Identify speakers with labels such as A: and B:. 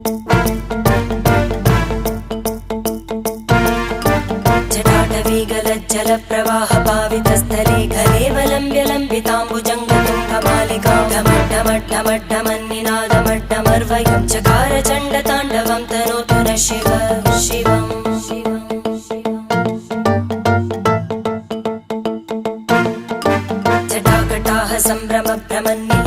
A: जटाटवीगलज्जलप्रवाहपावितस्थले घलेवलम्ब्य लम्बिताम्बुजङ्गतुङ्गमालिकां ढमड्ढमड्ढमड्ढमन्निनादमड्ढमर्वयं चकार चण्डताण्डवं तनोतु नः शिव शिवम् जटाकटाः सम्भ्रमभ्रमन्नि